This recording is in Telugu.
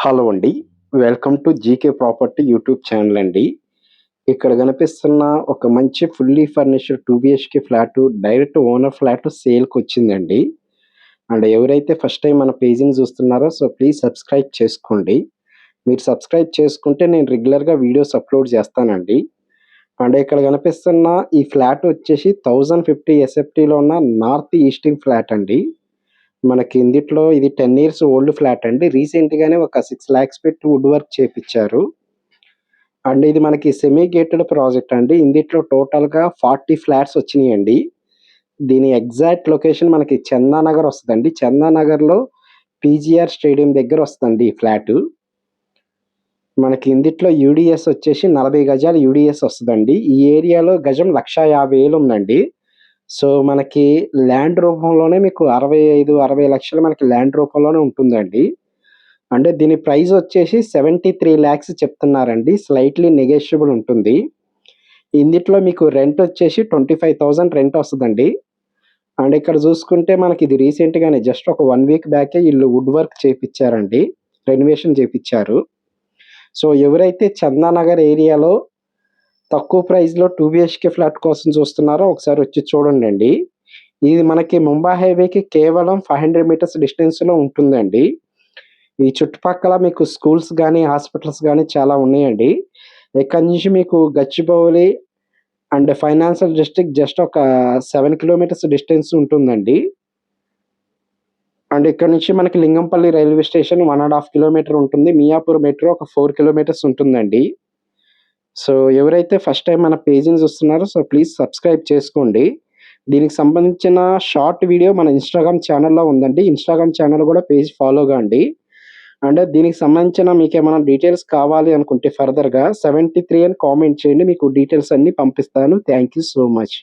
హలో అండి. Welcome to GK property YouTube channel అండి. ఇక్కడ కనిపిస్తున్న ఒక మంచి fully furnished 2 BHK flat direct owner flat సేల్‌కొచ్చిందండి. అండ్ ఎవరైతే ఫస్ట్ టైమ్ మన పేజ్‌ని చూస్తున్నారో ప్లీజ్ సబ్స్క్రైబ్ చేసుకోండి. మీరు సబ్స్క్రైబ్ చేసుకుంటే నేను రెగ్యులర్‌గా వీడియోస్ అప్‌లోడ్ చేస్తానండి. అండ్ ఇక్కడ కనిపిస్తున్న ఈ ఫ్లాట్ వచ్చేసి 1050 ఎస్ఎఫ్టీలో ఉన్న నార్త్ ఈస్టింగ్ ఫ్లాట్ అండి. మనకి ఇందిట్లో ఇది 10 ఇయర్స్ ఓల్డ్ ఫ్లాట్ అండి. రీసెంట్‌గానే ఒక 6 లాక్స్ పెట్టి వుడ్ వర్క్ చేపిచ్చారు. అండ్ ఇది మనకి సెమీ గేటెడ్ ప్రాజెక్ట్ అండి. ఇందిట్లో టోటల్‌గా 40 ఫ్లాట్స్ వచ్చినియండి. దీని ఎగ్జాక్ట్ లొకేషన్ మనకి చందానగర్ వస్తదండి. చందానగర్‌లో పీజీఆర్ స్టేడియం దగ్గర వస్తదండి ఈ ఫ్లాటు. మనకి ఇందిట్లో యూడీఎస్ వచ్చేసి 40 గజాలు యూడీఎస్ వస్తదండి. ఈ ఏరియాలో గజం 1,50,000 ఉందండి. సో, మనకి ల్యాండ్ రూపంలోనే మీకు 65, 60 లక్షలు మనకి ల్యాండ్ రూపంలోనే ఉంటుందండి. అంటే దీని ప్రైస్ వచ్చేసి 73 లాక్స్ చెప్తున్నారండి. స్లైట్‌లీ నెగోషియబుల్ ఉంటుంది. ఇందిట్లో మీకు రెంట్ వచ్చేసి 25,000 రెంట్ వస్తదండి. అండ్ ఇక్కడ చూసుకుంటే మనకి ఇది రీసెంట్‌గానే జస్ట్ ఒక 1 వీక్ బ్యాకే ఈళ్ళు వుడ్ వర్క్ చేపిచ్చారండి. రెనోవేషన్ చేపిచ్చారు. సో, ఎవరైతే చందానగర్ ఏరియాలో తక్కువ ప్రైస్‌లో 2 బీహెచ్‌కే ఫ్లాట్ కోసం చూస్తున్నారో ఒకసారి వచ్చి చూడండండి. ఇది మనకి ముంబై హైవేకి కేవలం 500 మీటర్స్ డిస్టెన్స్‌లో ఉంటుందండి. ఈ చుట్టుపక్కల మీకు స్కూల్స్ గాని, హాస్పిటల్స్ గాని చాలా ఉన్నాయండి. ఇక్కడి నుంచి మీకు Gachibowli and financial district just ఒక 7 కిలోమీటర్స్ డిస్టెన్స్ ఉంటుందండి. అండ్ ఇక్కడ నుంచి మనకి లింగంపల్లి రైల్వే స్టేషన్ 1 ½ కిలోమీటర్ ఉంటుంది. మియాపూర్ మెట్రో ఒక 4 కిలోమీటర్స్ ఉంటుందండి. సో, ఎవరైతే ఫస్ట్ టైమ్ మన పేజ్‌ని చూస్తున్నారో ప్లీజ్ సబ్స్క్రైబ్ చేసుకోండి. దీనికి సంబంధించిన షార్ట్ వీడియో మన ఇన్‌స్టాగ్రామ్ ఛానెల్‌లో ఉందండి. ఇన్‌స్టాగ్రామ్ ఛానెల్ కూడా పేజ్ ఫాలో కాండి. అండ్ దీనికి సంబంధించిన మీకేమైనా డీటెయిల్స్ కావాలి అనుకుంటే ఫర్దర్‌గా 73 అని కామెంట్ చేయండి. మీకు డీటెయిల్స్ అన్నీ పంపిస్తాను. Thank you so much.